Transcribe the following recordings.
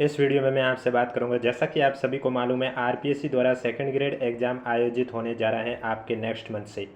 इस वीडियो में मैं आपसे बात करूंगा। जैसा कि आप सभी को मालूम है, आरपीएससी द्वारा सेकंड ग्रेड एग्ज़ाम आयोजित होने जा रहा है आपके नेक्स्ट मंथ से।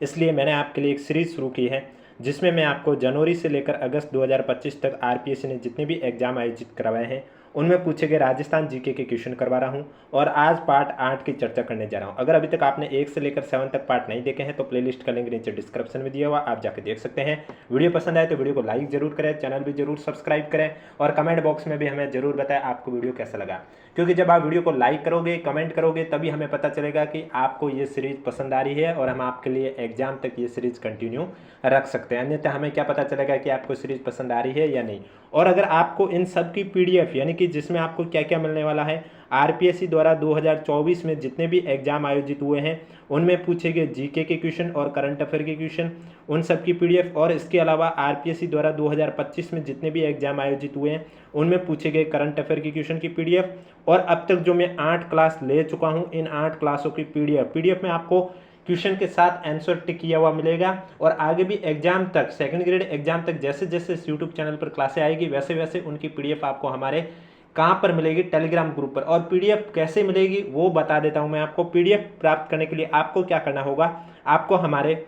इसलिए मैंने आपके लिए एक सीरीज़ शुरू की है जिसमें मैं आपको जनवरी से लेकर अगस्त 2025 तक आरपीएससी ने जितने भी एग्ज़ाम आयोजित करवाए हैं उनमें पूछे गए राजस्थान जीके के क्वेश्चन करवा रहा हूं और आज पार्ट 8 की चर्चा करने जा रहा हूं। अगर अभी तक आपने 1 से लेकर 7 तक पार्ट नहीं देखे हैं तो प्लेलिस्ट का लिंक नीचे डिस्क्रिप्शन में दिया हुआ, आप जाकर देख सकते हैं। वीडियो पसंद आए तो वीडियो को लाइक जरूर करें, चैनल भी जरूर सब्सक्राइब करें और कमेंट बॉक्स में भी हमें जरूर बताएं आपको वीडियो कैसा लगा, क्योंकि जब आप वीडियो को लाइक करोगे, कमेंट करोगे, तभी हमें पता चलेगा कि आपको ये सीरीज़ पसंद आ रही है और हम आपके लिए एग्जाम तक ये सीरीज़ कंटिन्यू रख सकते हैं। अन्यथा हमें क्या पता चलेगा कि आपको सीरीज़ पसंद आ रही है या नहीं। और अगर आपको इन सब की पीडीएफ यानी कि जिसमें आपको क्या क्या मिलने वाला है, आरपीएससी द्वारा 2024 में जितने भी एग्जाम आयोजित हुए हैं उनमें पूछे गए जीके के क्वेश्चन और करंट अफेयर के क्वेश्चन, उन सब की पीडीएफ, और इसके अलावा आरपीएससी द्वारा 2025 में जितने भी एग्जाम आयोजित हुए हैं उनमें पूछे गए करंट अफेयर के क्वेश्चन की पीडीएफ, और अब तक जो मैं 8 क्लास ले चुका हूं इन 8 क्लासों की पीडीएफ में आपको क्वेश्चन के साथ आंसर टिक किया हुआ मिलेगा। और आगे भी एग्जाम तक, सेकंड ग्रेड एग्जाम तक जैसे जैसे इस यूट्यूब चैनल पर क्लासें आएगी वैसे वैसे उनकी पीडीएफ आपको हमारे कहाँ पर मिलेगी, टेलीग्राम ग्रुप पर। और पीडीएफ कैसे मिलेगी वो बता देता हूँ मैं आपको। पीडीएफ प्राप्त करने के लिए आपको क्या करना होगा, आपको हमारे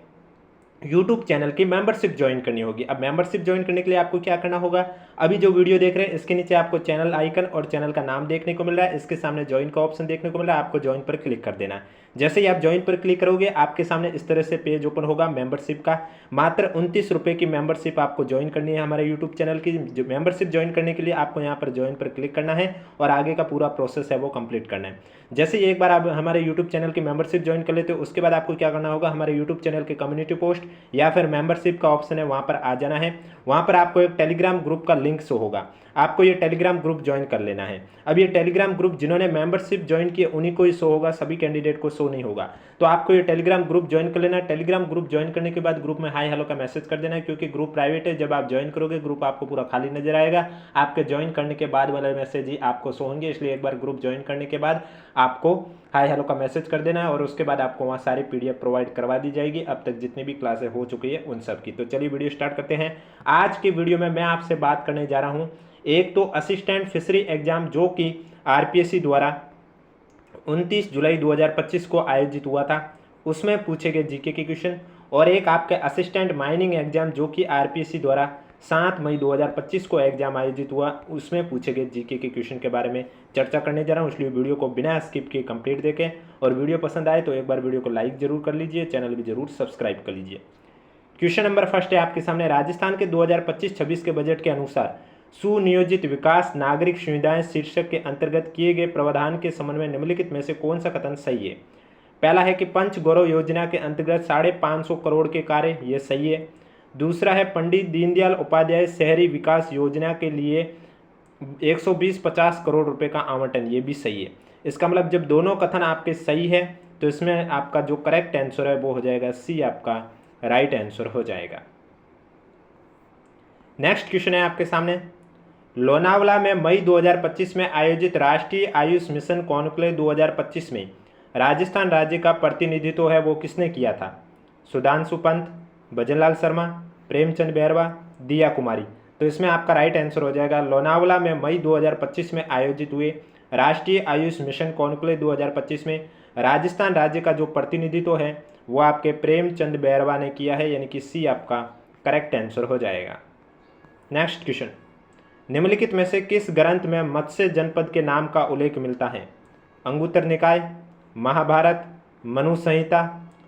यूट्यूब चैनल की मेंबरशिप ज्वाइन करनी होगी। अब मेंबरशिप ज्वाइन करने के लिए आपको क्या करना होगा, अभी जो वीडियो देख रहे हैं इसके नीचे आपको चैनल आइकन और चैनल का नाम देखने को मिल रहा है, इसके सामने ज्वाइन का ऑप्शन देखने को मिल रहा है, आपको ज्वाइन पर क्लिक कर देना है। जैसे ही आप ज्वाइन पर क्लिक करोगे आपके सामने इस तरह से पेज ओपन होगा मेंबरशिप का। मात्र 29 रुपये की मेंबरशिप आपको ज्वाइन करनी है हमारे यूट्यूब चैनल की। जो मेंबरशिप ज्वाइन करने के लिए आपको यहाँ पर ज्वाइन पर क्लिक करना है और आगे का पूरा प्रोसेस है वो कंप्लीट करना है। जैसे ही एक बार आप हमारे यूट्यूब चैनल की मेंबरशिप ज्वाइन कर लेते हो उसके बाद आपको क्या करना होगा, हमारे यूट्यूब चैनल के कम्युनिटी पोस्ट या फिर मेंबरशिप का ऑप्शन है वहाँ पर आ जाना है। वहाँ पर आपको एक टेलीग्राम ग्रुप का लिंक शो होगा, आपको ये टेलीग्राम ग्रुप ज्वाइन कर लेना है। अब ये टेलीग्राम ग्रुप जिन्होंने मेंबरशिप ज्वाइन की उन्हीं को ही शो होगा, सभी कैंडिडेट को शो नहीं होगा। तो आपको ये टेलीग्राम ग्रुप ज्वाइन कर लेना है। टेलीग्राम ग्रुप ज्वाइन करने के बाद ग्रुप में हाई हेलो का मैसेज कर देना है, क्योंकि ग्रुप प्राइवेट है। जब आप ज्वाइन करोगे ग्रुप आपको पूरा खाली नजर आएगा, आपके ज्वाइन करने के बाद वाले मैसेज ही आपको शो होंगे। इसलिए एक बार ग्रुप ज्वाइन करने के बाद आपको हाई हेलो का मैसेज कर देना है और उसके बाद आपको वहाँ सारी पीडीएफ प्रोवाइड करवा दी जाएगी अब तक जितनी भी क्लासें हो चुकी है उन सब की। तो चलिए वीडियो स्टार्ट करते हैं। आज की वीडियो में मैं आपसे बात करने जा रहा हूँ, एक तो असिस्टेंट फिशरी एग्जाम जो कि आरपीएससी द्वारा 29 जुलाई 2025 को आयोजित हुआ था, उसमें पूछे गए जीके के क्वेश्चन, और एक आपके असिस्टेंट माइनिंग एग्जाम जो कि आरपीएससी द्वारा 7 मई 2025 को एग्जाम आयोजित हुआ, उसमें पूछे गए जीके के क्वेश्चन के बारे में चर्चा करने जा रहा हूं। इसलिए वीडियो को बिना स्किप किए कंप्लीट देखें, और वीडियो पसंद आए तो एक बार वीडियो को लाइक जरूर कर लीजिए, चैनल भी जरूर सब्सक्राइब कर लीजिए। क्वेश्चन नंबर फर्स्ट है आपके सामने, राजस्थान के 2025-26 के बजट के अनुसार सुनियोजित विकास नागरिक सुविधाएं शीर्षक के अंतर्गत किए गए प्रावधान के संबंध में निम्नलिखित में से कौन सा कथन सही है। पहला है कि पंच गौरव योजना के अंतर्गत 550 करोड़ के कार्य, ये सही है। दूसरा है पंडित दीनदयाल उपाध्याय शहरी विकास योजना के लिए 120-50 करोड़ रुपए का आवंटन, ये भी सही है। इसका मतलब जब दोनों कथन आपके सही है तो इसमें आपका जो करेक्ट आंसर है वो हो जाएगा सी, आपका राइट आंसर हो जाएगा। नेक्स्ट क्वेश्चन है आपके सामने, लोनावला में मई 2025 में आयोजित राष्ट्रीय आयुष मिशन कॉन्क्लेव 2025 में राजस्थान राज्य का प्रतिनिधित्व है वो किसने किया था। सुधांशु पंत, भजनलाल शर्मा, प्रेमचंद बैरवा, दिया कुमारी। तो इसमें आपका राइट आंसर हो जाएगा, लोनावला में मई 2025 में आयोजित हुए राष्ट्रीय आयुष मिशन कॉन्क्लेव 2025 में राजस्थान राज्य का जो प्रतिनिधित्व है वो आपके प्रेमचंद बैरवा ने किया है, यानी कि सी आपका करेक्ट आंसर हो जाएगा। नेक्स्ट क्वेश्चन, निम्नलिखित में से किस ग्रंथ में मत्स्य जनपद के नाम का उल्लेख मिलता है। अंगुत्तर निकाय, महाभारत, मनु संहिता,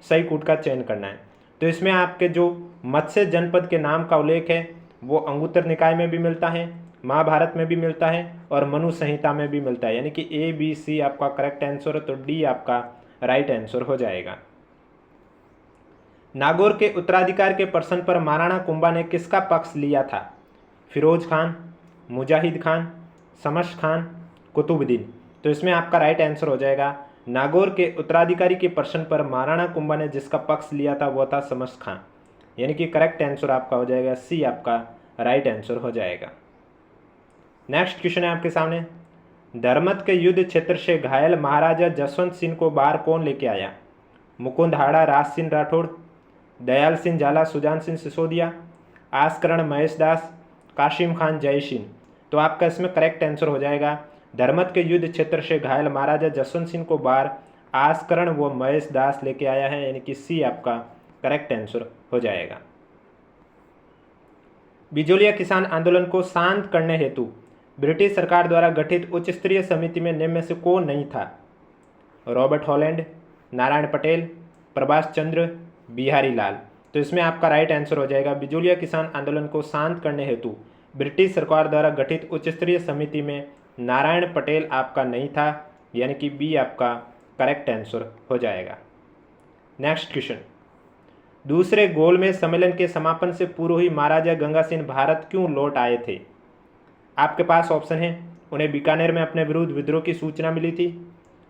सही कूट का चयन करना है। तो इसमें आपके जो मत्स्य जनपद के नाम का उल्लेख है वो अंगुत्तर निकाय में भी मिलता है, महाभारत में भी मिलता है और मनु संहिता में भी मिलता है, यानी कि ए बी सी आपका करेक्ट आंसर है, तो डी आपका राइट आंसर हो जाएगा। नागौर के उत्तराधिकार के प्रश्न पर महाराणा कुंभा ने किसका पक्ष लिया था। फिरोज खान, मुजाहिद खान, शमस खान, कुतुबुद्दीन। तो इसमें आपका राइट आंसर हो जाएगा, नागौर के उत्तराधिकारी के प्रश्न पर महाराणा कुंभा ने जिसका पक्ष लिया था वो था शमस खान, यानी कि करेक्ट आंसर आपका हो जाएगा सी, आपका राइट आंसर हो जाएगा। नेक्स्ट क्वेश्चन है आपके सामने, धर्मत के युद्ध क्षेत्र से घायल महाराजा जसवंत सिंह को बाहर कौन लेके आया। मुकुंद हाड़ा, राज सिंह राठौड़, दयाल सिंह झाला, सुजान सिंह सिसोदिया, आस्करण महेश दास, कासिम खान जय सिंह। तो आपका इसमें करेक्ट आंसर हो जाएगा धर्मत के युद्ध क्षेत्र से घायल महाराजा जसवंत सिंह को बाहर आस्करण व महेश दास लेके आया है, यानी कि सी आपका करेक्ट आंसर हो जाएगा। बिजोलिया किसान आंदोलन को शांत करने हेतु ब्रिटिश सरकार द्वारा गठित उच्च स्तरीय समिति में निम्न में से कौन नहीं था? रॉबर्ट हॉलैंड, नारायण पटेल, प्रभाष चंद्र, बिहारी लाल। तो इसमें आपका राइट आंसर हो जाएगा बिजोलिया किसान आंदोलन को शांत करने हेतु ब्रिटिश सरकार द्वारा गठित उच्च स्तरीय समिति में नारायण पटेल आपका नहीं था, यानी कि बी आपका करेक्ट आंसर हो जाएगा। नेक्स्ट क्वेश्चन, दूसरे गोलमेज सम्मेलन के समापन से पूर्व ही महाराजा गंगा सिंह भारत क्यों लौट आए थे? आपके पास ऑप्शन है, उन्हें बीकानेर में अपने विरुद्ध विद्रोह की सूचना मिली थी,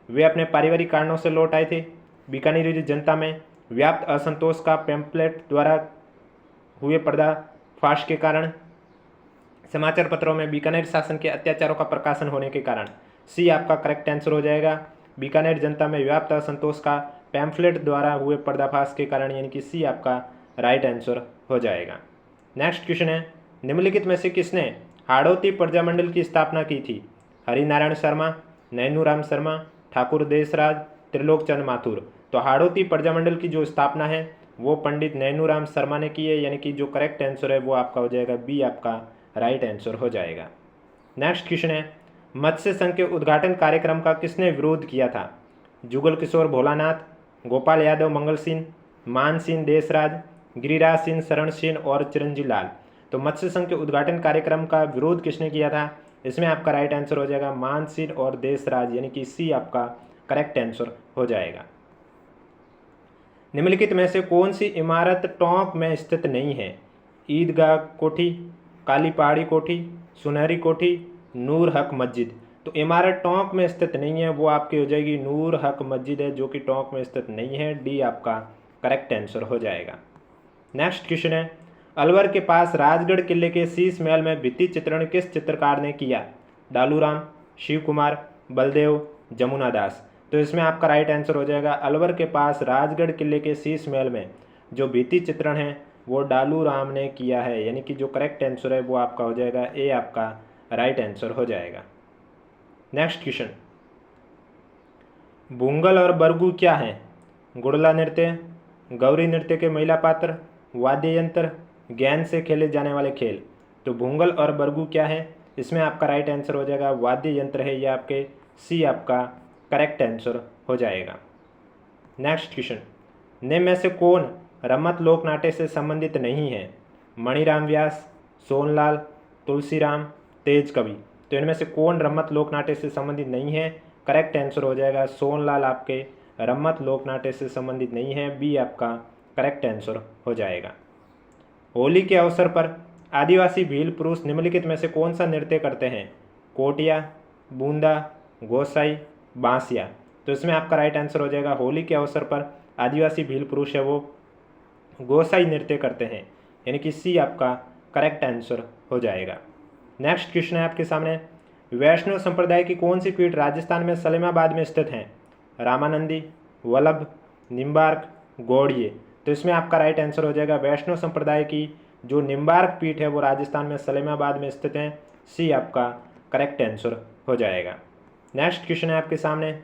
वे अपने पारिवारिक कारणों से लौट आए थे, बीकानेरी जनता में व्याप्त असंतोष का पैम्पलेट द्वारा हुए पर्दाफाश के कारण, समाचार पत्रों में बीकानेर शासन के अत्याचारों का प्रकाशन होने के कारण। सी आपका करेक्ट आंसर हो जाएगा बीकानेर जनता में व्याप्त असंतोष का पैम्फलेट द्वारा हुए पर्दाफाश के कारण, यानी कि सी आपका राइट आंसर हो जाएगा। नेक्स्ट क्वेश्चन है, निम्नलिखित में से किसने हाड़ौती प्रजामंडल की स्थापना की थी? हरिनारायण शर्मा, नैनूराम शर्मा, ठाकुर देशराज, त्रिलोक चंद माथुर। तो हाड़ौती प्रजामंडल की जो स्थापना है वो पंडित नैनूराम शर्मा ने की है, यानी कि जो करेक्ट आंसर है वो आपका हो जाएगा बी आपका राइट आंसर हो जाएगा। नेक्स्ट क्वेश्चन है, मत्स्य संघ के उद्घाटन कार्यक्रम का किसने विरोध किया था? जुगल किशोर भोलानाथ, गोपाल यादव मंगल सिंह, मान सिंह देशराज, गिरिराज सिंह शरण सिंह और चिरंजीव लाल। तो मत्स्य संघ के उद्घाटन कार्यक्रम का विरोध किसने किया था? इसमें आपका राइट आंसर हो जाएगा मान सिंह और देशराज, यानी कि सी आपका करेक्ट आंसर हो जाएगा। निम्नलिखित में से कौन सी इमारत टोंक में स्थित नहीं है? ईदगाह कोठी, काली पहाड़ी कोठी, सुनहरी कोठी, नूर हक मस्जिद। तो इमारत टोंक में स्थित नहीं है, वो आपकी हो जाएगी नूर हक मस्जिद है, जो कि टोंक में स्थित नहीं है। डी आपका करेक्ट आंसर हो जाएगा। नेक्स्ट क्वेश्चन है, अलवर के पास राजगढ़ किले के शीश महल में भित्ति चित्रण किस चित्रकार ने किया? डालूराम, शिव कुमार, बलदेव, जमुना दास। तो इसमें आपका राइट आंसर हो जाएगा अलवर के पास राजगढ़ किले के शीश महल में जो भित्ति चित्रण है वो डालूराम ने किया है, यानी कि जो करेक्ट आंसर है वो आपका हो जाएगा ए आपका राइट आंसर हो जाएगा। नेक्स्ट क्वेश्चन, भूंगल और बरगू क्या है? गुड़ला नृत्य, गौरी नृत्य के महिला पात्र, वाद्य यंत्र, गेंद से खेले जाने वाले खेल। तो भूंगल और बरगू क्या है? इसमें आपका राइट आंसर हो जाएगा वाद्य यंत्र है, यह आपके सी आपका करेक्ट आंसर हो जाएगा। नेक्स्ट क्वेश्चन, निम्न में से कौन रमत लोक नाट्य से संबंधित नहीं है? मणिराम व्यास, सोनलाल, तुलसीराम, तेज कवि। तो इनमें से कौन रमत लोक नाट्य से संबंधित नहीं है? करेक्ट आंसर हो जाएगा सोनलाल आपके रमत लोक नाट्य से संबंधित नहीं है। बी आपका करेक्ट आंसर हो जाएगा। होली के अवसर पर आदिवासी भील पुरुष निम्नलिखित में से कौन सा नृत्य करते हैं? कोटिया, बूंदा, गोसाई, बांसिया। तो इसमें आपका राइट आंसर हो जाएगा होली के अवसर पर आदिवासी भील पुरुष है वो गोसाई नृत्य करते हैं, यानी कि सी आपका करेक्ट आंसर हो जाएगा। नेक्स्ट क्वेश्चन है आपके सामने, वैष्णव संप्रदाय की कौन सी पीठ राजस्थान में सलेमाबाद में स्थित है? रामानंदी, वल्लभ, निम्बार्क, गौड़िए। तो इसमें आपका राइट आंसर हो जाएगा वैष्णव संप्रदाय की जो निम्बार्क पीठ है वो राजस्थान में सलेमाबाद में स्थित है। सी आपका करेक्ट आंसर हो जाएगा। नेक्स्ट क्वेश्चन है आपके सामने,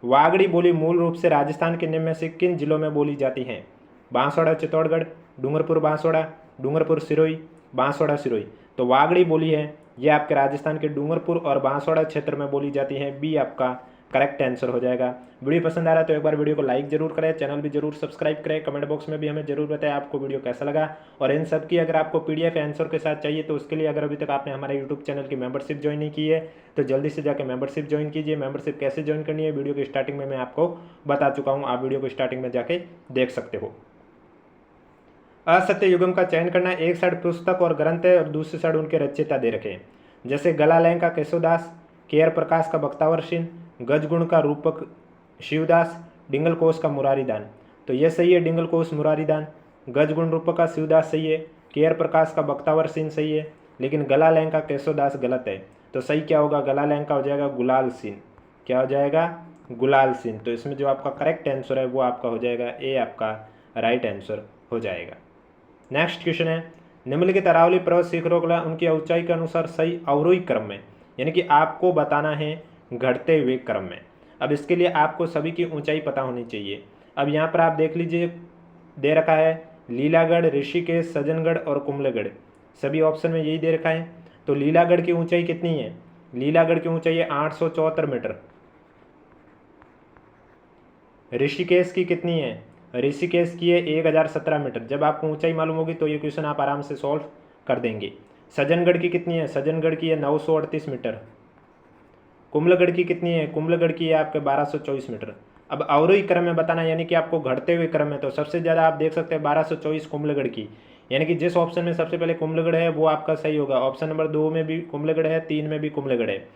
वागड़ी बोली मूल रूप से राजस्थान के निम्न में से किन जिलों में बोली जाती है? बांसवाड़ा चित्तौड़गढ़, डूंगरपुर बांसवाड़ा, डूंगरपुर सिरोही, बांसवाड़ा सिरोही। तो वागड़ी बोली है ये आपके राजस्थान के डूंगरपुर और बांसवाड़ा क्षेत्र में बोली जाती है। बी आपका करेक्ट आंसर हो जाएगा। वीडियो पसंद आ रहा है तो एक बार वीडियो को लाइक जरूर करें, चैनल भी जरूर सब्सक्राइब करें, कमेंट बॉक्स में भी हमें जरूर बताएं आपको वीडियो कैसा लगा। और इन सब की अगर आपको पीडीएफ आंसर के साथ चाहिए तो उसके लिए अगर अभी तक आपने हमारे यूट्यूब चैनल की मेंबरशिप ज्वाइन नहीं की है तो जल्दी से जाकर मेंबरशिप ज्वाइन कीजिए। मेंबरशिप कैसे ज्वाइन करनी है वीडियो की स्टार्टिंग में मैं आपको बता चुका हूँ, आप वीडियो को स्टार्टिंग में जाके देख सकते हो। असत्य युगम का चयन करना, एक साइड पुस्तक और ग्रंथ है और दूसरी साइड उनके रचयिता दे रखे हैं, जैसे गलालैंग का केशवदास, केयर प्रकाश का बख्तावर सिंह, गजगुण का रूपक शिवदास, डिंगल कोश का मुरारीदान। तो ये सही है डिंगल कोश मुरारीदान, गजगुण रूपक का शिवदास सही है, केयर प्रकाश का बख्तावर सिंह सही है, लेकिन गलालैंग का केशवदास गलत है। तो सही क्या होगा? गलालैंग का हो जाएगा गुलाल सिंह। क्या हो जाएगा? गुलाल सिंह। तो इसमें जो आपका करेक्ट आंसर है वो आपका हो जाएगा ए आपका राइट आंसर हो जाएगा। नेक्स्ट क्वेश्चन है, निम्नलिखित अरावली पर्वत शिखरों का उनकी ऊंचाई के अनुसार सही अवरोही क्रम में, यानी कि आपको बताना है घटते हुए क्रम में। अब इसके लिए आपको सभी की ऊंचाई पता होनी चाहिए। अब यहाँ पर आप देख लीजिए, दे रखा है लीलागढ़, ऋषिकेश, सज्जनगढ़ और कुंभलगढ़, सभी ऑप्शन में यही दे रखा है। तो लीलागढ़ की ऊंचाई कितनी है? लीलागढ़ की ऊंचाई है 874 मीटर। ऋषिकेश की कितनी है? ऋषिकेश की है 1017 मीटर। जब आपको ऊंचाई मालूम होगी तो ये क्वेश्चन आप आराम से सॉल्व कर देंगे। सज्जनगढ़ की कितनी है? सज्जनगढ़ की है 938 मीटर। कुंभलगढ़ की कितनी है? कुंभलगढ़ की है आपके 1224 मीटर। अब अवरोही क्रम में बताना, यानी कि आपको घटते हुए क्रम में, तो सबसे ज़्यादा आप देख सकते हैं 1224 कुंभलगढ़ की, यानी कि जिस ऑप्शन में सबसे पहले कुंभलगढ़ है वो आपका सही होगा। ऑप्शन नंबर 2 में भी कुंभलगढ़ है, 3 में भी कुंभलगढ़ है।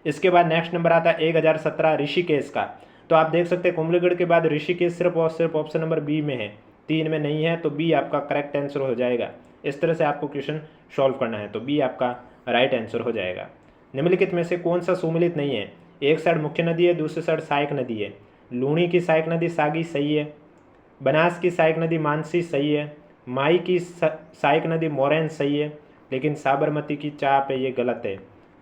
इसके बाद नेक्स्ट नंबर आता है 1017 ऋषिकेश का। तो आप देख सकते हैं कुंभलगढ़ के बाद ऋषिकेश सिर्फ और सिर्फ ऑप्शन नंबर बी में है, 3 में नहीं है, तो बी आपका करेक्ट आंसर हो जाएगा। इस तरह से आपको क्वेश्चन सॉल्व करना है, तो बी आपका राइट आंसर हो जाएगा। निम्नलिखित में से कौन सा सुमिलित नहीं है? एक साइड मुख्य नदी है, दूसरी साइड सहायक नदी है। लूणी की सहायक नदी सागी सही है, बनास की सहायक नदी मानसी सही है, माई की सहायक नदी मोरैन सही है, लेकिन साबरमती की चाप है, ये गलत है।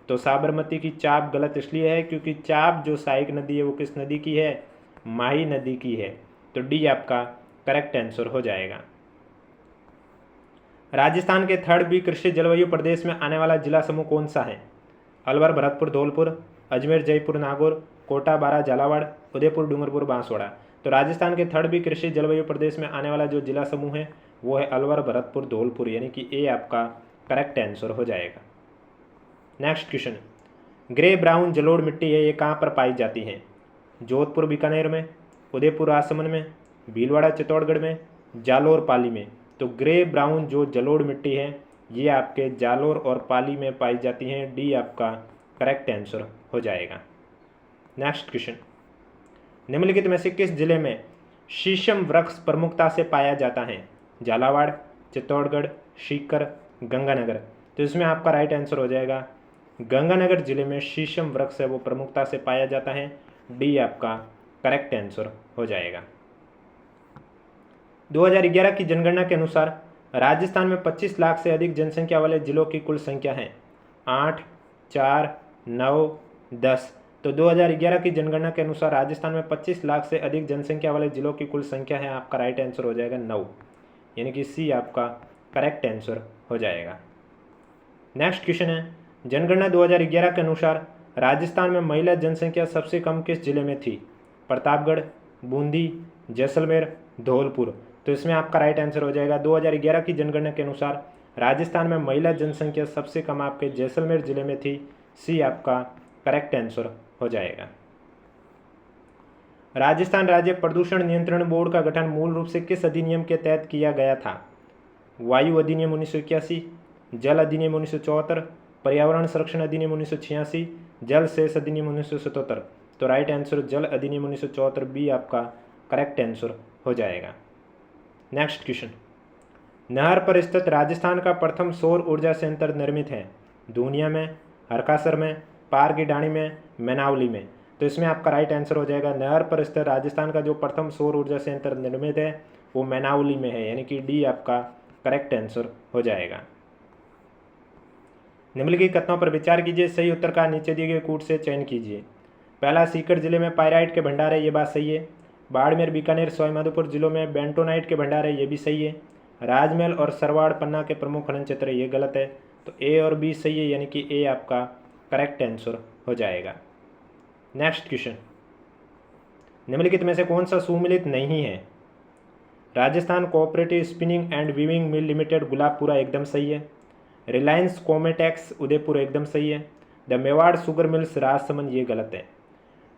तो साबरमती की चाप गलत इसलिए है क्योंकि चाप जो सहायक नदी है वो किस नदी की है? माही नदी की है। तो डी आपका करेक्ट आंसर हो जाएगा। राजस्थान के थर्ड बी कृषि जलवायु प्रदेश में आने वाला जिला समूह कौन सा है? अलवर, भरतपुर, धौलपुर, अजमेर, जयपुर, नागौर, कोटा, बारा, झालावाड़, उदयपुर, डूंगरपुर, बांसवाड़ा। तो राजस्थान के थर्ड बी कृषि जलवायु प्रदेश में आने वाला जो जिला समूह है वो है अलवर, भरतपुर, धौलपुर, यानी कि ए आपका करेक्ट आंसर हो जाएगा। नेक्स्ट क्वेश्चन, ग्रे ब्राउन जलोढ़ मिट्टी है, ये कहाँ पर पाई जाती है? जोधपुर बीकानेर में, उदयपुर राजसमंद में, भीलवाड़ा चित्तौड़गढ़ में, जालोर पाली में। तो ग्रे ब्राउन जो जलोढ़ मिट्टी है ये आपके जालोर और पाली में पाई जाती हैं। डी आपका करेक्ट आंसर हो जाएगा। नेक्स्ट क्वेश्चन, निम्नलिखित में से किस जिले में शीशम वृक्ष प्रमुखता से पाया जाता है? झालावाड़, चित्तौड़गढ़, सीकर, गंगानगर। तो इसमें आपका राइट आंसर हो जाएगा गंगानगर जिले में शीशम वृक्ष है वो प्रमुखता से पाया जाता है। डी आपका करेक्ट आंसर हो जाएगा। 2011 की जनगणना के अनुसार राजस्थान में 25 लाख से अधिक जनसंख्या वाले जिलों की कुल संख्या है 8, 4, 9, 10। तो 2011 की जनगणना के अनुसार राजस्थान में 25 लाख से अधिक जनसंख्या वाले जिलों की कुल संख्या है, आपका राइट आंसर हो जाएगा 9, यानी कि सी आपका करेक्ट आंसर हो जाएगा। नेक्स्ट क्वेश्चन है, जनगणना 2011 के अनुसार राजस्थान में महिला जनसंख्या सबसे कम किस जिले में थी? प्रतापगढ़, बूंदी, जैसलमेर, धौलपुर। तो इसमें आपका राइट आंसर हो जाएगा 2011 की जनगणना के अनुसार राजस्थान में महिला जनसंख्या सबसे कम आपके जैसलमेर जिले में थी। सी आपका करेक्ट आंसर हो जाएगा। राजस्थान राज्य प्रदूषण नियंत्रण बोर्ड का गठन मूल रूप से किस अधिनियम के तहत किया गया था? वायु अधिनियम 1981, जल अधिनियम 1974, पर्यावरण संरक्षण अधिनियम 1986, जल शेष अधिनियम 1977। तो राइट आंसर जल अधिनियम 1974 बी आपका करेक्ट आंसर हो जाएगा। नेक्स्ट क्वेश्चन, नहर पर स्थित राजस्थान का प्रथम सौर ऊर्जा संयंत्र निर्मित है? दूनिया में, हरकासर में, पार की डाणी में, मैनावली में। तो इसमें आपका राइट आंसर हो जाएगा नहर पर स्थित राजस्थान का जो प्रथम सौर ऊर्जा संयंत्र निर्मित है वो मैनावली में है, यानी कि डी आपका करेक्ट आंसर हो जाएगा। निम्नलिखित कथनों पर विचार कीजिए, सही उत्तर का नीचे दिए गए कूट से चयन कीजिए। पहला, सीकर जिले में पायराइट के भंडार है, ये बात सही है। बाड़मेर, बीकानेर, सवाईमाधोपुर जिलों में बेंटोनाइट के भंडार है, ये भी सही है। राजमहल और सरवाड़ पन्ना के प्रमुख खनन क्षेत्र है, ये गलत है। तो ए और बी सही है, यानी कि ए आपका करेक्ट आंसर हो जाएगा। नेक्स्ट क्वेश्चन, निम्नलिखित में से कौन सा सुमिलित नहीं है? Rajasthan cooperative spinning and weaving mill limited Gulabpura एकदम सही है। रिलायंस कोमेटेक्स उदयपुर एकदम सही है। The Mewar sugar mills Rajsamand ये गलत है।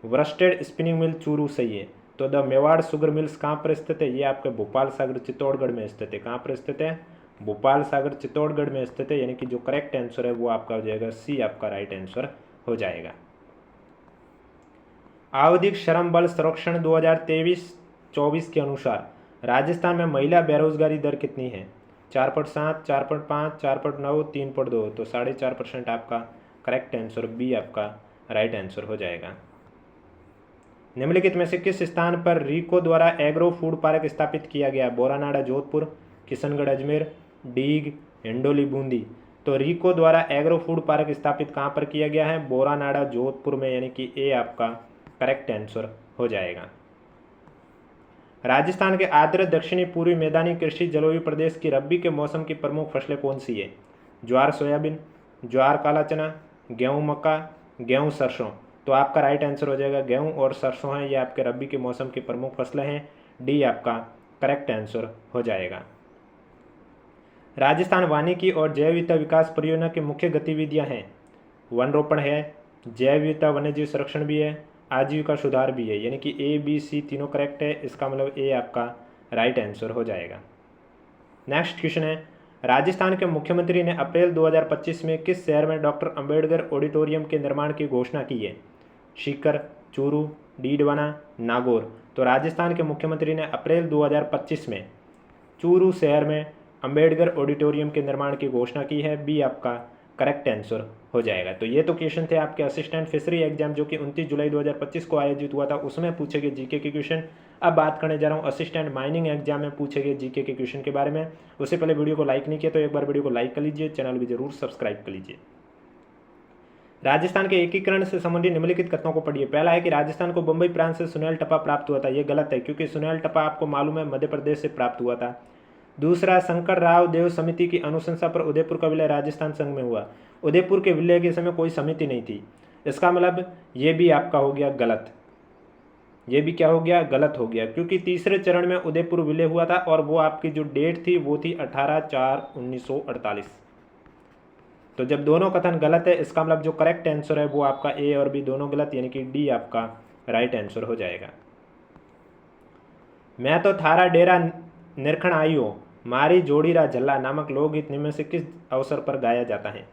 वरस्टेड स्पिनिंग मिल चूरू सही है। तो द मेवाड़ शुगर मिल्स कहाँ पर स्थित है? ये आपके भोपाल सागर चित्तौड़गढ़ में स्थित है। कहाँ पर स्थित है? भोपाल सागर चित्तौड़गढ़ में स्थित है, यानी कि जो करेक्ट आंसर है वो आपका हो जाएगा सी आपका राइट आंसर हो जाएगा। आवधिक श्रम बल सर्वेक्षण 2023-24 के अनुसार राजस्थान में महिला बेरोजगारी दर कितनी है? 4.7, 4.5, 4.9, 3.2। तो 4.5% आपका करेक्ट आंसर बी आपका राइट आंसर हो जाएगा। निम्नलिखित में से किस स्थान पर रीको द्वारा एग्रो फूड पार्क स्थापित किया गया? बोरानाड़ा जोधपुर, किशनगढ़ अजमेर, डीग, हिंडोली बूंदी। तो रिको द्वारा एग्रो फूड पार्क स्थापित कहाँ पर किया गया है? बोरानाड़ा जोधपुर में, यानी कि ए आपका करेक्ट आंसर हो जाएगा। राजस्थान के आर्द्र दक्षिणी पूर्वी मैदानी कृषि जलवायु प्रदेश की रब्बी के मौसम की प्रमुख फसलें कौन सी है? ज्वार सोयाबीन, ज्वार काला चना, गेहूँ मक्का, गेहूँ सरसों। तो आपका राइट आंसर हो जाएगा गेहूँ और सरसों हैं, ये आपके रब्बी के मौसम की प्रमुख फसलें हैं। डी आपका करेक्ट आंसर हो जाएगा। राजस्थान वानिकी और जैव विविधता विकास परियोजना की मुख्य गतिविधियां हैं। वन रोपण है, जैव विविधता वन्यजीव संरक्षण भी है, आजीविका सुधार भी है, यानी कि ए बी सी तीनों करेक्ट है। इसका मतलब ए आपका राइट आंसर हो जाएगा। नेक्स्ट क्वेश्चन है, राजस्थान के मुख्यमंत्री ने अप्रैल 2025 में किस शहर में डॉक्टर अंबेडकर ऑडिटोरियम के निर्माण की घोषणा की है? सीकर, चूरू, डीडवाना, नागौर। तो राजस्थान के मुख्यमंत्री ने अप्रैल 2025 में चूरू शहर में अंबेडकर ऑडिटोरियम के निर्माण की घोषणा की है। बी आपका करेक्ट आंसर हो जाएगा। तो ये तो क्वेश्चन थे आपके असिस्टेंट फिशरी एग्जाम जो कि 29 जुलाई 2025 को आयोजित हुआ था, उसमें पूछे गए जीके के क्वेश्चन। अब बात करने जा रहा हूँ असिस्टेंट माइनिंग एग्जाम में पूछे गए जीके के क्वेश्चन के बारे में। उससे पहले वीडियो को लाइक नहीं किया तो एक बार वीडियो को लाइक कर लीजिए, चैनल भी जरूर सब्सक्राइब कर लीजिए। राजस्थान के एकीकरण से संबंधित निम्नलिखित कथनों को पढ़िए। पहला है कि राजस्थान को बंबई प्रांत से सुनहल टप्पा प्राप्त हुआ था। यह गलत है, क्योंकि सुनहल टप्पा आपको मालूम है मध्य प्रदेश से प्राप्त हुआ था। दूसरा, शंकर राव देव समिति की अनुशंसा पर उदयपुर का विलय राजस्थान संघ में हुआ। उदयपुर के विलय के समय कोई समिति नहीं थी। इसका मतलब ये भी आपका हो गया गलत। ये भी क्या हो गया? गलत हो गया, क्योंकि तीसरे चरण में उदयपुर विलय हुआ था और वो आपकी जो डेट थी वो थी 18/4/1948। तो जब दोनों कथन गलत है, इसका मतलब जो करेक्ट आंसर है वो आपका ए और बी दोनों गलत, यानी कि डी आपका राइट आंसर हो जाएगा। मैं तो थारा डेरा निरखण आई हो, मारी जोड़ीरा झल्ला नामक लोकगीत निम्न में से किस अवसर पर गाया जाता है?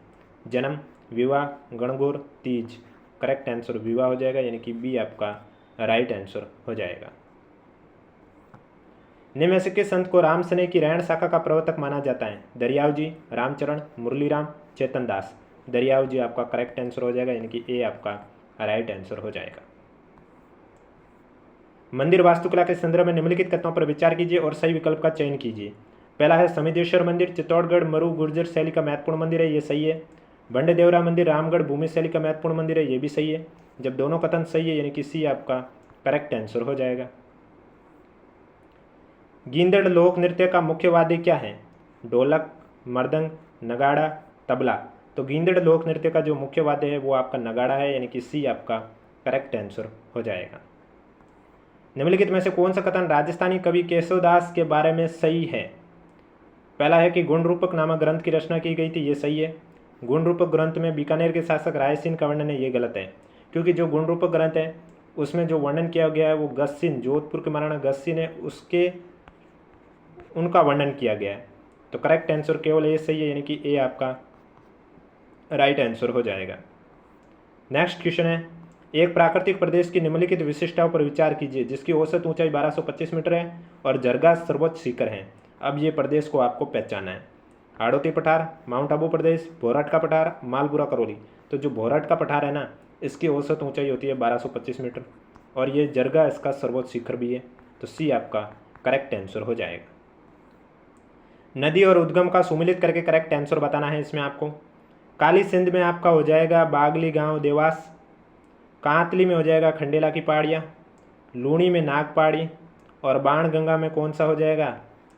जन्म, विवाह, गणगौर, तीज। करेक्ट आंसर विवाह हो जाएगा, यानी कि बी आपका राइट आंसर हो जाएगा। निम्न में से किस संत को राम सने की रैण शाखा का प्रवर्तक माना जाता है? दरियाव जी, रामचरण, मुरलीराम, चेतन दास। दरियाव जी आपका करेक्ट आंसर हो जाएगा, यानी कि ए आपका राइट आंसर हो जाएगा। मंदिर वास्तुकला के संदर्भ में निम्नलिखित कथनों पर विचार कीजिए और सही विकल्प का चयन कीजिए। पहला है समिधेश्वर मंदिर चित्तौड़गढ़ मरु गुर्जर शैली का महत्वपूर्ण मंदिर है, ये सही है। बंडेदेवरा मंदिर रामगढ़ भूमि शैली का महत्वपूर्ण मंदिर है, ये भी सही है। जब दोनों कथन सही है, यानी कि सी आपका करेक्ट आंसर हो जाएगा। गींदड़ लोक नृत्य का मुख्य वाद्य क्या है? ढोलक, मृदंग, नगाड़ा, तबला। तो गींदड़ लोक नृत्य का जो मुख्य वाद्य है वो आपका नगाड़ा है, यानी कि सी आपका करेक्ट आंसर हो जाएगा। निम्नलिखित में से कौन सा कथन राजस्थानी कवि केशवदास के बारे में सही है? पहला है कि गुण रूपक नामक ग्रंथ की रचना की गई थी, ये सही है। गुण रूपक ग्रंथ में बीकानेर के शासक रायसिंह का वर्णन है, ये गलत है, क्योंकि जो गुण रूपक ग्रंथ है उसमें जो वर्णन किया गया है वो गस्सिन, जोधपुर के महाराणा गस्सिन है, उनका वर्णन किया गया है। तो करेक्ट आंसर केवल ए सही है, यानी कि ए आपका राइट आंसर हो जाएगा। नेक्स्ट क्वेश्चन है, एक प्राकृतिक प्रदेश की निम्नलिखित विशिष्टताओं पर विचार कीजिए जिसकी औसत ऊंचाई 1225 मीटर है और जरगा सर्वोच्च शिखर है। अब ये प्रदेश को आपको पहचाना है। हाड़ौती पठार, माउंट आबू प्रदेश, भोरट का पठार, मालपुरा करौली। तो जो भोरट का पठार है ना, इसकी औसत ऊंचाई होती है 1225 मीटर और ये जरगा इसका सर्वोच्च शिखर भी है। तो सी आपका करेक्ट आंसर हो जाएगा। नदी और उद्गम का सुमिलित करके करेक्ट आंसर बताना है इसमें आपको। काली सिंध में आपका हो जाएगा बागली गांव देवास, कांतली में हो जाएगा खंडेला की पहाड़ियाँ, लूणी में नाग पहाड़ी और बाण गंगा में कौन सा हो जाएगा?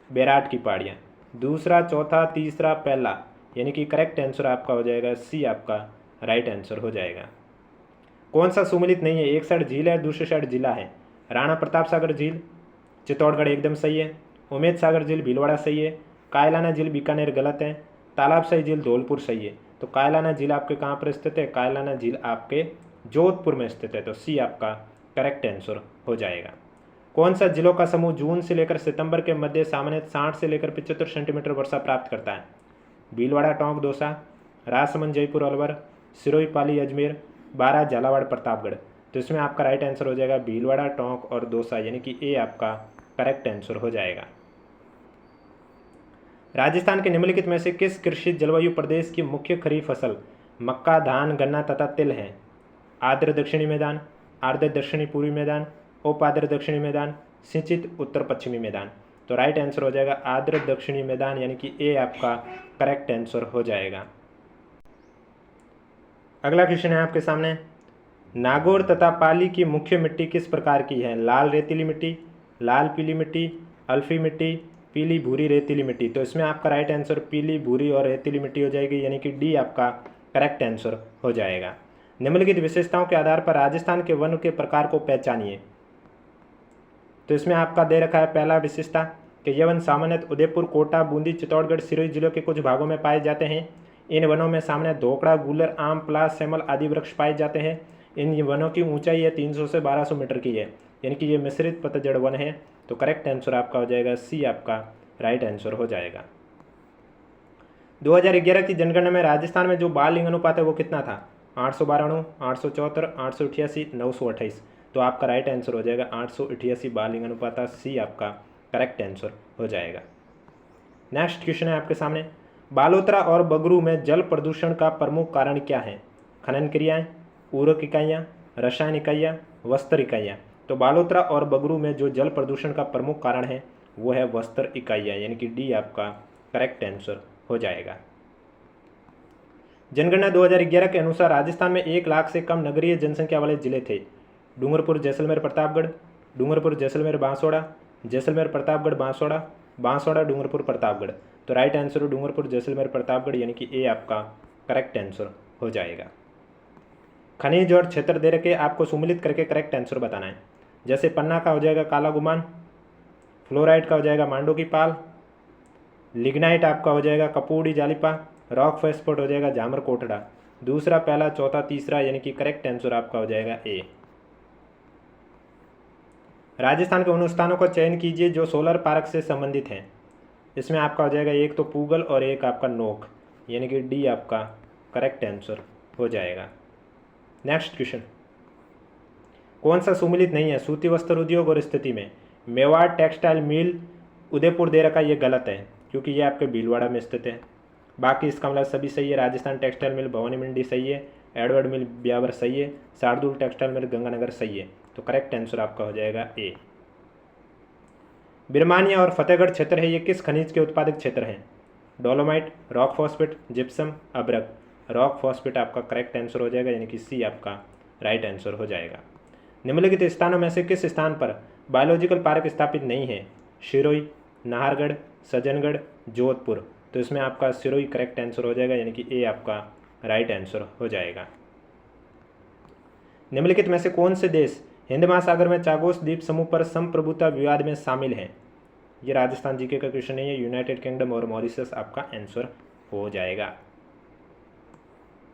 बैराट की पहाड़ियाँ। दूसरा, चौथा, तीसरा, पहला, यानी कि करेक्ट आंसर आपका हो जाएगा सी आपका राइट आंसर हो जाएगा। कौन सा सुमिलित नहीं है? एक साइड झील है, दूसरी साइड जिला है। राणा प्रताप सागर झील चित्तौड़गढ़ एकदम सही है। उमेद सागर झील भीलवाड़ा सही है। कायलाना झील बीकानेर गलत है। तालाबशाही झील धौलपुर सही है। तो कायलाना झील आपके कहाँ पर स्थित है? कायलाना झील आपके जोधपुर में स्थित है। तो सी आपका करेक्ट आंसर हो जाएगा। कौन सा जिलों का समूह जून से लेकर सितंबर के मध्य सामान्य 60 से लेकर 75 सेंटीमीटर वर्षा प्राप्त करता है? भीलवाड़ा, टोंक, दौसा, राजसमंद, जयपुर, अलवर, सिरोही, पाली, अजमेर, बारां, झालावाड़, प्रतापगढ़। तो इसमें आपका राइट आंसर हो जाएगा भीलवाड़ा, टोंक और दौसा, यानी कि ए आपका करेक्ट आंसर हो जाएगा। राजस्थान के निम्नलिखित में से किस कृषि जलवायु प्रदेश की मुख्य खरीफ फसल मक्का, धान, गन्ना तथा तिल है? आर्द्र दक्षिणी मैदान, आर्द्र दक्षिणी पूर्वी मैदान, उपार्द्र दक्षिणी मैदान, सिंचित उत्तर पश्चिमी मैदान। तो राइट आंसर हो जाएगा आर्द्र दक्षिणी मैदान, यानी कि ए आपका करेक्ट आंसर हो जाएगा। अगला क्वेश्चन है आपके सामने, नागौर तथा पाली की मुख्य मिट्टी किस प्रकार की है? लाल रेतीली मिट्टी, लाल पीली मिट्टी, अल्फी मिट्टी, पीली भूरी रेतीली मिट्टी। तो इसमें आपका राइट आंसर पीली भूरी और रेतीली मिट्टी हो जाएगी, यानी कि डी आपका करेक्ट आंसर हो जाएगा। निम्नलिखित विशेषताओं के आधार पर राजस्थान के वन के प्रकार को पहचानिए। तो इसमें आपका दे रखा है पहला विशेषता कि यह वन सामान्यतः उदयपुर, कोटा, बूंदी, चित्तौड़गढ़, सिरोही जिलों के कुछ भागों में पाए जाते हैं। इन वनों में सामने धोकड़ा, गूलर, आम, पलास, सेमल आदि वृक्ष पाए जाते हैं। इन वनों की ऊंचाई है 300 से 1200 मीटर की है, यानी कि ये मिश्रित पतझड़ वन है। तो करेक्ट आंसर आपका हो जाएगा सी आपका राइट आंसर हो जाएगा। 2011 की जनगणना में राजस्थान में जो बाल लिंग अनुपात है वो कितना था? 892, 874, 888, 928। तो आपका राइट आंसर हो जाएगा 888 बाल लिंग अनुपात, सी आपका करेक्ट आंसर हो जाएगा। नेक्स्ट क्वेश्चन है आपके सामने, बालोतरा और बगरू में जल प्रदूषण का प्रमुख कारण क्या है? खनन क्रियाएं, उर्वरक इकाइयाँ, रसायन इकाइयाँ, वस्त्र इकाइयाँ। तो बालोतरा और बगरू में जो जल प्रदूषण का प्रमुख कारण है वो है वस्त्र इकाइयाँ, यानी कि डी आपका करेक्ट आंसर हो जाएगा। जनगणना 2011 के अनुसार राजस्थान में 1 लाख से कम नगरीय जनसंख्या वाले जिले थे। डूंगरपुर, जैसलमेर, प्रतापगढ़, डूंगरपुर, जैसलमेर, बांसवाड़ा, जैसलमेर, प्रतापगढ़, बांसवाड़ा, बांसवाड़ा, डूंगरपुर, प्रतापगढ़। तो राइट आंसर डूंगरपुर, जैसलमेर, प्रतापगढ़, यानी कि ए आपका करेक्ट आंसर हो जाएगा। खनिज और क्षेत्र दे रखे, आपको सुमिलित करके करेक्ट आंसर बताना है। जैसे पन्ना का हो जाएगा काला गुमान, फ्लोराइड का हो जाएगा मांडो की पाल, लिग्नाइट आपका हो जाएगा कपूड़ी जालिपा, रॉक फेस्फोट हो जाएगा जामर कोटड़ा। दूसरा, पहला, चौथा, तीसरा, यानी कि करेक्ट आंसर आपका हो जाएगा ए। राजस्थान के उन स्थानों का चयन कीजिए जो सोलर पार्क से संबंधित हैं। इसमें आपका हो जाएगा एक तो पूगल और एक आपका नोक, यानी कि डी आपका करेक्ट आंसर हो जाएगा। नेक्स्ट क्वेश्चन, कौन सा सुमिलित नहीं है सूती वस्त्र उद्योग और स्थिति में? मेवाड़ टेक्सटाइल मिल उदयपुर दे रखा, ये गलत है क्योंकि ये आपके भीलवाड़ा में स्थित है। बाकी इसका मतलब सभी सही है। राजस्थान टेक्सटाइल मिल भवानी मंडी सही है, एडवर्ड मिल ब्यावर सही है, शार्दुल टेक्सटाइल मिल गंगानगर सही है। तो करेक्ट आंसर आपका हो जाएगा ए। बिरमानिया और फतेहगढ़ क्षेत्र है, ये किस खनिज के उत्पादक क्षेत्र हैं? डोलोमाइट, रॉक फॉस्फेट, जिप्सम, अब्रक। रॉक फॉस्फेट आपका करेक्ट आंसर हो जाएगा, यानी कि सी आपका राइट आंसर हो जाएगा। निम्नलिखित स्थानों में से किस स्थान पर बायोलॉजिकल पार्क स्थापित नहीं है? सिरोही, नाहरगढ़, सज्जनगढ़, जोधपुर। तो इसमें आपका सिरोही करेक्ट आंसर हो जाएगा, यानी कि ए आपका राइट आंसर हो जाएगा। निम्नलिखित में से कौन से देश हिंद महासागर में चागोस द्वीप समूह पर संप्रभुता विवाद में शामिल हैं? ये राजस्थान जीके का क्वेश्चन है, ये यूनाइटेड किंगडम और मॉरिशस आपका आंसर हो जाएगा।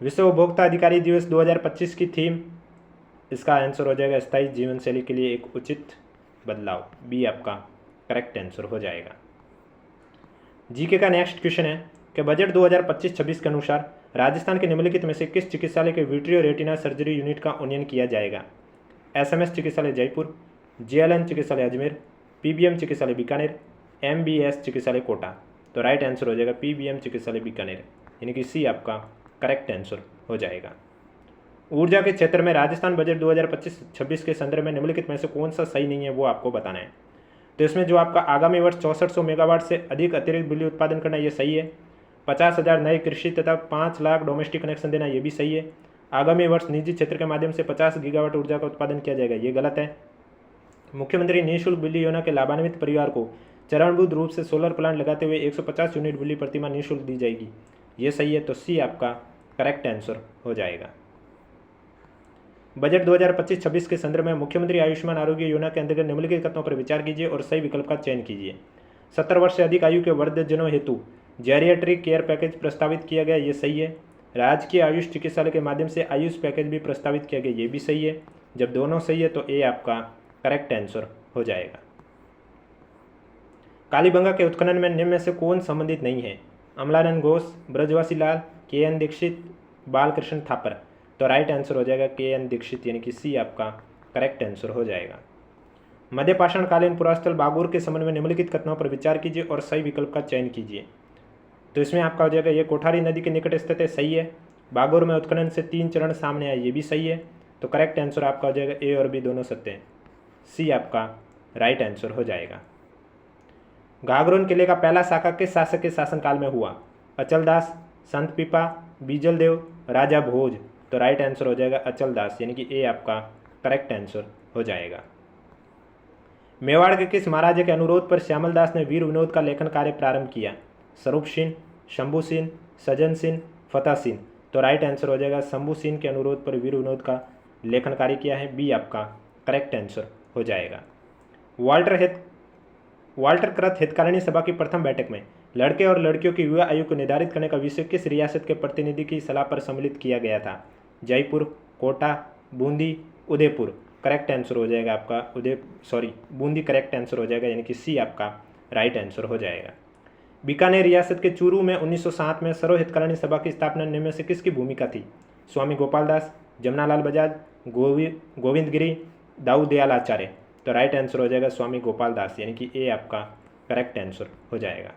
विश्व उपभोक्ता अधिकारी दिवस 2025 की थीम, इसका आंसर हो जाएगा स्थायी जीवन शैली के लिए एक उचित बदलाव, बी आपका करेक्ट आंसर हो जाएगा। जीके का नेक्स्ट क्वेश्चन है कि बजट 2025-26 के अनुसार राजस्थान के निम्नलिखित में से किस चिकित्सालय के विट्रियो रेटिना सर्जरी यूनिट का उन्नयन किया जाएगा? एसएमएस चिकित्सालय जयपुर, जेएलएन चिकित्सालय अजमेर, पीबीएम चिकित्सालय बीकानेर, एमबीएस चिकित्सालय कोटा। तो राइट आंसर हो जाएगा पीबीएम चिकित्सालय बीकानेर, यानी कि सी आपका करेक्ट आंसर हो जाएगा। ऊर्जा के क्षेत्र में राजस्थान बजट 2025-26 के संदर्भ में निम्नलिखित में से कौन सा सही नहीं है वो आपको बताना है। तो इसमें जो आपका आगामी वर्ष 6400 मेगावाट से अधिक अतिरिक्त बिजली उत्पादन करना ये सही है। 50,000 नए कृषि तथा 5 लाख डोमेस्टिक कनेक्शन देना ये भी सही है। आगामी वर्ष निजी क्षेत्र के माध्यम से 50 गीगावाट ऊर्जा का उत्पादन किया जाएगा, ये गलत है। मुख्यमंत्री निःशुल्क बिजली योजना के लाभान्वित परिवार को चरणबद्ध रूप से सोलर प्लांट लगाते हुए 150 यूनिट बिजली प्रतिमाह निःशुल्क दी जाएगी, ये सही है। तो सी आपका करेक्ट आंसर हो जाएगा। बजट 2025-26 के संदर्भ में मुख्यमंत्री आयुष्मान आरोग्य योजना के अंतर्गत निम्नलिखित कथनों पर विचार कीजिए और सही विकल्प का चयन कीजिए। 70 वर्ष से अधिक आयु के वृद्धजनों हेतु जेरियाट्रिक केयर पैकेज प्रस्तावित किया गया, ये सही है। राजकीय आयुष चिकित्सालय के माध्यम से आयुष पैकेज भी प्रस्तावित किया गया, ये भी सही है। जब दोनों सही है तो ए आपका करेक्ट आंसर हो जाएगा। कालीबंगा के उत्खनन में निम्न में से कौन संबंधित नहीं है? अमलानंद घोष, ब्रजवासी लाल, के.एन. दीक्षित, बालकृष्ण थापर। तो राइट आंसर हो जाएगा के.एन. दीक्षित, यानी कि सी आपका करेक्ट आंसर हो जाएगा। मध्यपाषाण कालीन पुरास्थल बागोर के संबंध में निम्नलिखित कथनों पर विचार कीजिए और सही विकल्प का चयन कीजिए। तो इसमें आपका हो जाएगा ये कोठारी नदी के निकट स्थित है, सही है। बागोर में उत्खनन से 3 चरण सामने आए, ये भी सही है। तो करेक्ट आंसर आपका हो जाएगा ए और बी दोनों सत्य हैं, सी आपका राइट आंसर हो जाएगा। घाघरून किले का पहला शाखा किस शासक के शासनकाल में हुआ? अचलदास, संत पीपा, बीजल देव, राजा भोज। तो राइट आंसर हो जाएगा अचलदास, यानी कि ए आपका करेक्ट आंसर हो जाएगा। मेवाड़ के किस महाराजा के अनुरोध पर श्यामल दास ने वीर विनोद का लेखन कार्य प्रारंभ किया? स्वरूप सिंह, शंभू सिंह, सज्जन सिंह, फतेह सिंह। तो राइट आंसर हो जाएगा शंभू सिंह के अनुरोध पर वीर विनोद का लेखन कार्य किया है, बी आपका करेक्ट आंसर हो जाएगा। वाल्टर कृत हितकारिणी सभा की प्रथम बैठक में लड़के और लड़कियों की विवाह आयु को निर्धारित करने का विषय किस रियासत के प्रतिनिधि की सलाह पर सम्मिलित किया गया था? जयपुर, कोटा, बूंदी, उदयपुर। करेक्ट आंसर हो जाएगा आपका बूंदी करेक्ट आंसर हो जाएगा, यानी कि सी आपका राइट आंसर हो जाएगा। बीकानेर रियासत के चूरू में 1907 में सर्व हितकारिणी सभा की स्थापना में से किसकी भूमिका थी? स्वामी गोपाल दास, जमनालाल बजाज, गोविंद गिरी, दाऊद दयाल आचार्य। तो राइट आंसर हो जाएगा स्वामी गोपाल दास, यानी कि ए आपका करेक्ट आंसर हो जाएगा।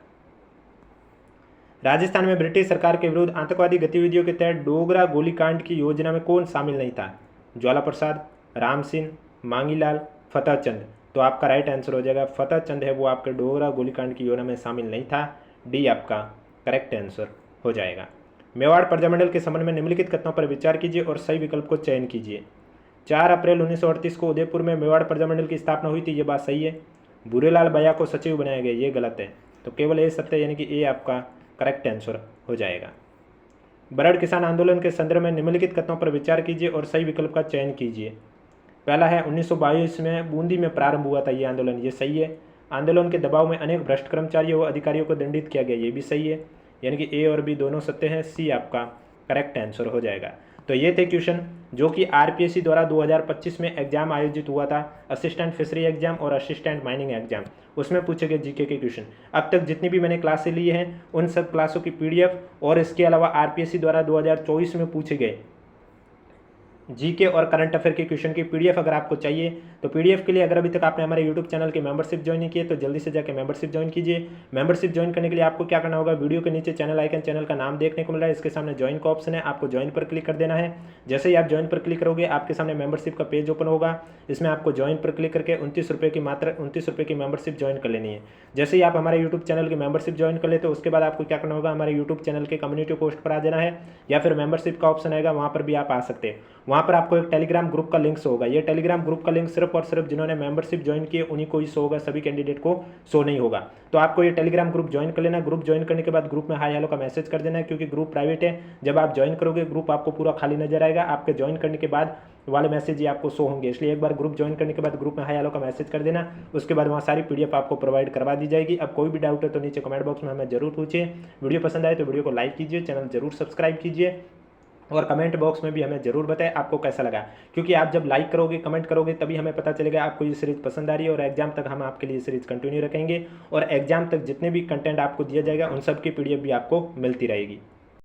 राजस्थान में ब्रिटिश सरकार के विरुद्ध आतंकवादी गतिविधियों के तहत डोगरा गोलीकांड की योजना में कौन शामिल नहीं था? ज्वाला प्रसाद, राम सिंह, मांगीलाल, फतेह चंद। तो आपका राइट आंसर हो जाएगा फतेह चंद है वो आपके डोगरा गोलीकांड की योजना में शामिल नहीं था, डी आपका करेक्ट आंसर हो जाएगा। मेवाड़ प्रजामंडल के संबंध में निम्नलिखित कथनों पर विचार कीजिए और सही विकल्प को चयन कीजिए। 4 अप्रैल 1938 को उदयपुर में मेवाड़ प्रजामंडल की स्थापना हुई थी, ये बात सही है। भूरेलाल बया को सचिव बनाया गया, ये गलत है। तो केवल ए सत्य, यानी कि ए आपका करेक्ट आंसर हो जाएगा। बरड़ किसान आंदोलन के संदर्भ में निम्नलिखित कथनों पर विचार कीजिए और सही विकल्प का चयन कीजिए। पहला है 1922 में बूंदी में प्रारंभ हुआ था ये आंदोलन, ये सही है। आंदोलन के दबाव में अनेक भ्रष्ट कर्मचारियों व अधिकारियों को दंडित किया गया, ये भी सही है, यानी कि ए और बी दोनों सत्य हैं, सी आपका करेक्ट आंसर हो जाएगा। तो ये थे क्वेश्चन जो कि आरपीएससी द्वारा 2025 में एग्जाम आयोजित हुआ था, असिस्टेंट फिशरी एग्जाम और असिस्टेंट माइनिंग एग्जाम, उसमें पूछे गए जीके के क्वेश्चन। अब तक जितनी भी मैंने क्लासें ली हैं उन सब क्लासों की पीडीएफ और इसके अलावा आरपीएससी द्वारा 2024 में पूछे गए जीके और करंट अफेयर के क्वेश्चन की पीडीएफ अगर आपको चाहिए तो पीडीएफ के लिए अगर अभी तक आपने हमारे यूट्यूब चैनल की मेंबरशिप ज्वाइन नहीं की है तो जल्दी से जाकर मेंबरशिप ज्वाइन कीजिए। मेंबरशिप ज्वाइन करने के लिए आपको क्या करना होगा, वीडियो के नीचे चैनल आइकन, चैनल का नाम देखने को मिल रहा है, इसके सामने ज्वाइन का ऑप्शन है, आपको ज्वाइन पर क्लिक कर देना है। जैसे ही आप ज्वाइन पर क्लिक करोगे आपके सामने मेंबरशिप का पेज ओपन होगा, इसमें आपको ज्वाइन पर क्लिक करके 29 रुपये की मेंबरशिप ज्वाइन कर लेनी है। जैसे ही आप हमारे यूट्यूब चैनल की मेंबरशिप ज्वाइन कर लेते हो उसके बाद आपको क्या करना होगा, हमारे यूट्यूब चैनल के कम्युनिटी पोस्ट पर आ जाना है या फिर मेंबरशिप का ऑप्शन आएगा, वहाँ पर भी आप आ सकते हैं। वहाँ पर आपको एक टेलीग्राम ग्रुप का लिंक शो होगा, ये टेलीग्राम ग्रुप का लिंक सिर्फ और सिर्फ जिन्होंने मेंबरशिप ज्वाइन की उन्हीं को ही शो होगा, सभी कैंडिडेट को शो नहीं होगा। तो आपको ये टेलीग्राम ग्रुप ज्वाइन कर लेना। ग्रुप ज्वाइन करने के बाद ग्रुप में हाय हेलो का मैसेज कर देना है, क्योंकि ग्रुप प्राइवेट है। जब आप ज्वाइन करोगे ग्रुप आपको पूरा खाली नजर आएगा, आपके ज्वाइन करने के बाद वाले मैसेज ही आपको शो होंगे, इसलिए एक बार ग्रुप ज्वाइन करने के बाद ग्रुप में हाय हेलो का मैसेज कर देना, उसके बाद वहाँ सारी पीडीएफ आपको प्रोवाइड करवा दी जाएगी। अब कोई भी डाउट है तो नीचे कमेंट बॉक्स में हमें जरूर पूछिए। वीडियो पसंद आए तो वीडियो को लाइक कीजिए, चैनल जरूर सब्सक्राइब कीजिए और कमेंट बॉक्स में भी हमें ज़रूर बताएं आपको कैसा लगा, क्योंकि आप जब लाइक करोगे, कमेंट करोगे तभी हमें पता चलेगा आपको ये सीरीज़ पसंद आ रही है और एग्जाम तक हम आपके लिए सीरीज़ कंटिन्यू रखेंगे और एग्जाम तक जितने भी कंटेंट आपको दिया जाएगा उन सब की पीडीएफ भी आपको मिलती रहेगी।